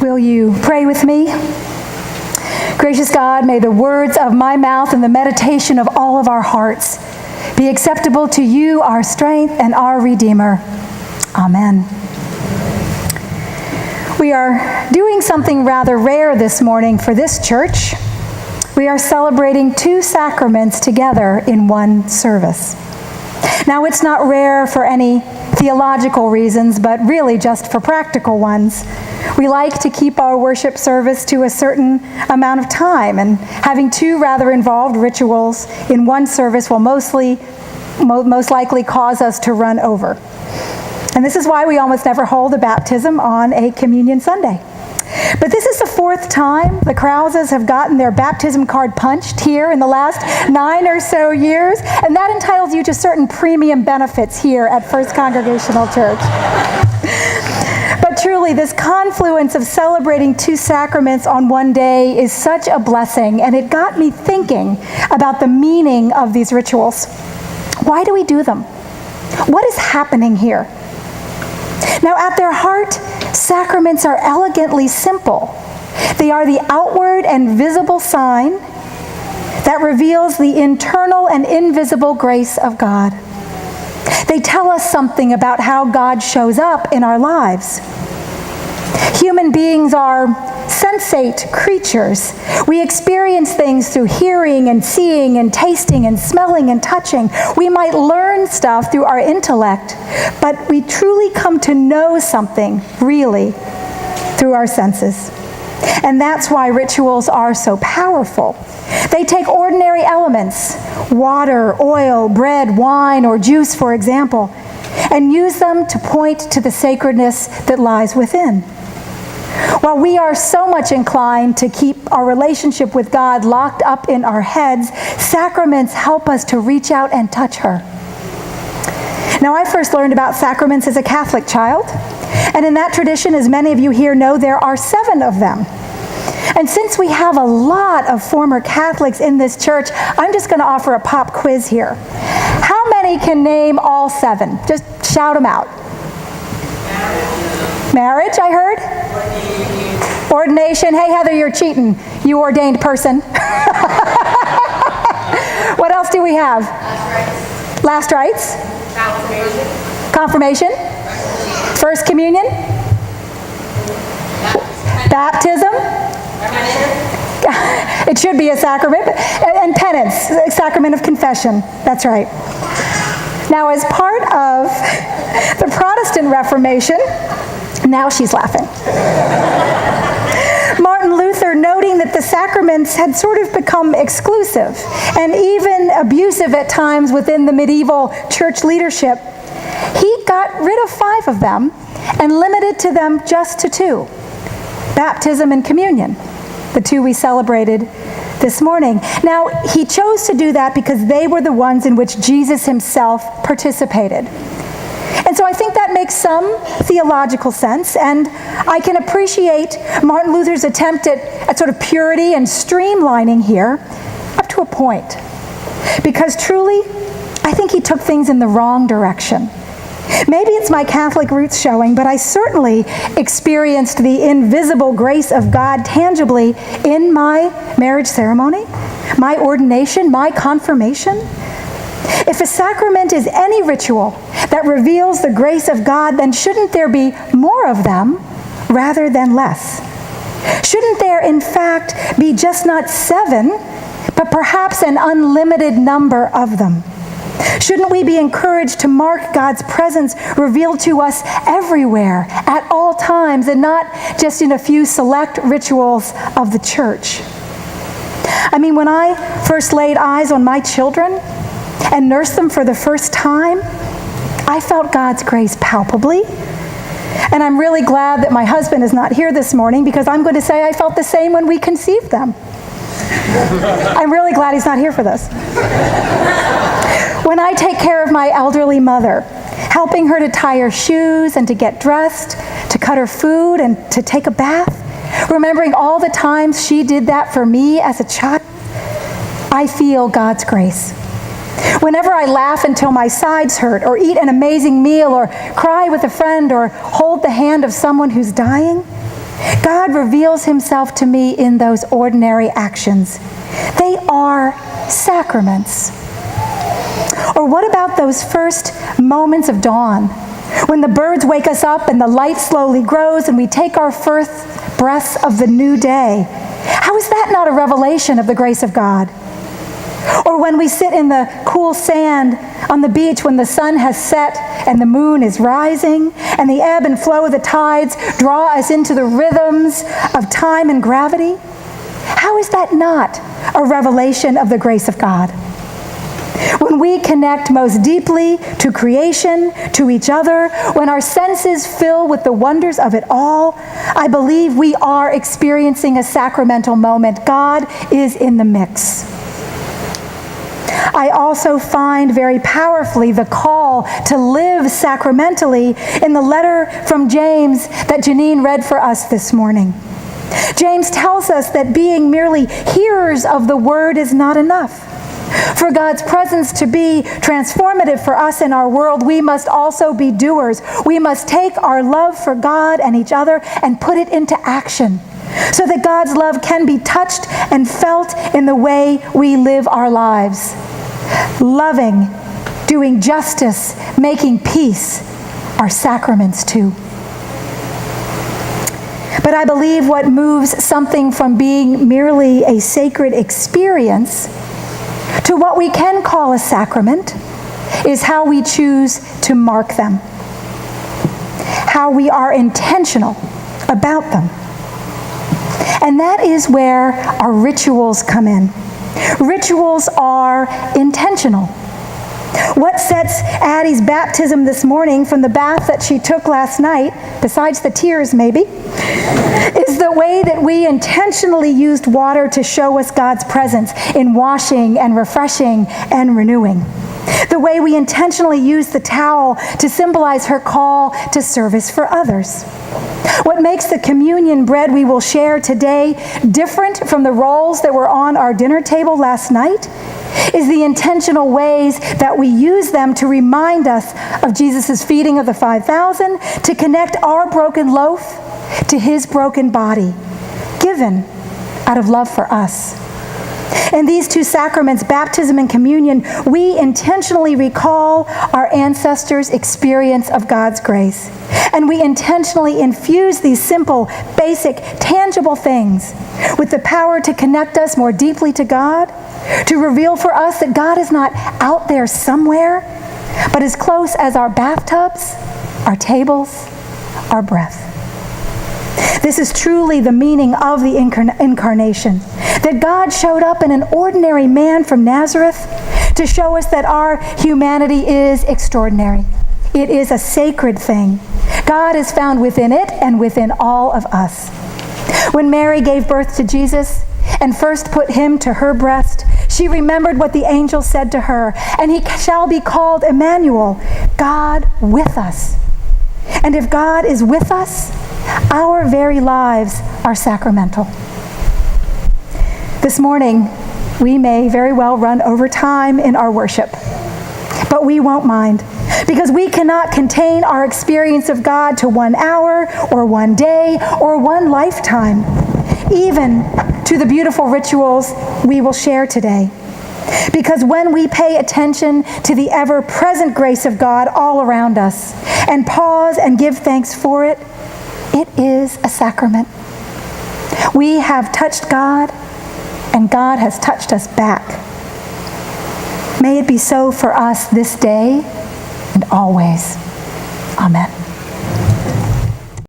Will you pray with me? Gracious God, may the words of my mouth and the meditation of all of our hearts be acceptable to you, our strength and our Redeemer. Amen. We are doing something rather rare this morning for this church. We are celebrating two sacraments together in one service. Now, it's not rare for any theological reasons, but really just for practical ones. We like to keep our worship service to a certain amount of time, and having two rather involved rituals in one service will most likely cause us to run over. And this is why we almost never hold a baptism on a Communion Sunday. But this is the fourth time the Krauses have gotten their baptism card punched here in the last 9 or so years, and that entitles you to certain premium benefits here at First Congregational Church. But truly, this confluence of celebrating two sacraments on one day is such a blessing, and it got me thinking about the meaning of these rituals. Why do we do them? What is happening here? Now, at their heart, sacraments are elegantly simple. They are the outward and visible sign that reveals the internal and invisible grace of God. They tell us something about how God shows up in our lives. Human beings are sensate creatures. We experience things through hearing and seeing and tasting and smelling and touching. We might learn stuff through our intellect, but we truly come to know something, really, through our senses. And that's why rituals are so powerful. They take ordinary elements, water, oil, bread, wine, or juice, for example, and use them to point to the sacredness that lies within. While we are so much inclined to keep our relationship with God locked up in our heads, sacraments help us to reach out and touch her. Now, I first learned about sacraments as a Catholic child, and in that tradition, as many of you here know, there are 7 of them. And since we have a lot of former Catholics in this church, I'm just going to offer a pop quiz here. How many can name all 7? Just shout them out. Marriage, I heard. Ordination. Hey, Heather, you're cheating. You ordained person. What else do we have? Last rites. Confirmation. First communion. Baptism. It should be a sacrament. And penance, sacrament of confession. That's right. Now, as part of the Protestant Reformation, now she's laughing. Martin Luther, noting that the sacraments had sort of become exclusive and even abusive at times within the medieval church leadership, he got rid of 5 of them and limited to them just to 2, baptism and communion, the 2 we celebrated this morning. Now, he chose to do that because they were the ones in which Jesus himself participated. And so I think that makes some theological sense, and I can appreciate Martin Luther's attempt at sort of purity and streamlining here up to a point. Because truly, I think he took things in the wrong direction. Maybe it's my Catholic roots showing, but I certainly experienced the invisible grace of God tangibly in my marriage ceremony, my ordination, my confirmation. If a sacrament is any ritual that reveals the grace of God, then shouldn't there be more of them rather than less? Shouldn't there, in fact, be just not 7, but perhaps an unlimited number of them? Shouldn't we be encouraged to mark God's presence revealed to us everywhere, at all times, and not just in a few select rituals of the church? I mean, when I first laid eyes on my children and nursed them for the first time, I felt God's grace palpably. And I'm really glad that my husband is not here this morning, because I'm going to say I felt the same when we conceived them. I'm really glad he's not here for this. When I take care of my elderly mother, helping her to tie her shoes and to get dressed, to cut her food and to take a bath, remembering all the times she did that for me as a child, I feel God's grace. Whenever I laugh until my sides hurt, or eat an amazing meal, or cry with a friend, or hold the hand of someone who's dying, God God reveals himself to me in those ordinary actions. They are sacraments. Or what about those first moments of dawn, when the birds wake us up and the light slowly grows and we take our first breaths of the new day? How is that not a revelation of the grace of God? Or when we sit in the cool sand on the beach when the sun has set and the moon is rising and the ebb and flow of the tides draw us into the rhythms of time and gravity? How is that not a revelation of the grace of God? When we connect most deeply to creation, to each other, when our senses fill with the wonders of it all, I believe we are experiencing a sacramental moment. God is in the mix. I also find very powerfully the call to live sacramentally in the letter from James that Janine read for us this morning. James tells us that being merely hearers of the word is not enough. For God's presence to be transformative for us in our world, we must also be doers. We must take our love for God and each other and put it into action, so that God's love can be touched and felt in the way we live our lives. Loving, doing justice, making peace are sacraments too. But I believe what moves something from being merely a sacred experience to what we can call a sacrament is how we choose to mark them, how we are intentional about them. And that is where our rituals come in. Rituals are intentional. What sets Addie's baptism this morning from the bath that she took last night, besides the tears maybe, is the way that we intentionally used water to show us God's presence in washing and refreshing and renewing. The way we intentionally used the towel to symbolize her call to service for others. What makes the communion bread we will share today different from the rolls that were on our dinner table last night is the intentional ways that we use them to remind us of Jesus' feeding of the 5,000, to connect our broken loaf to his broken body, given out of love for us. In these two sacraments, baptism and communion, we intentionally recall our ancestors' experience of God's grace. And we intentionally infuse these simple, basic, tangible things with the power to connect us more deeply to God, to reveal for us that God is not out there somewhere, but as close as our bathtubs, our tables, our breath. This is truly the meaning of the incarnation, that God showed up in an ordinary man from Nazareth to show us that our humanity is extraordinary. It is a sacred thing. God is found within it and within all of us. When Mary gave birth to Jesus and first put him to her breast, she remembered what the angel said to her, and he shall be called Emmanuel, God with us. And if God is with us, our very lives are sacramental. This morning, we may very well run over time in our worship, but we won't mind, because we cannot contain our experience of God to 1 hour or 1 day or 1 lifetime, even to the beautiful rituals we will share today. Because when we pay attention to the ever-present grace of God all around us and pause and give thanks for it, it is a sacrament. We have touched God, and God has touched us back. May it be so for us this day and always. Amen.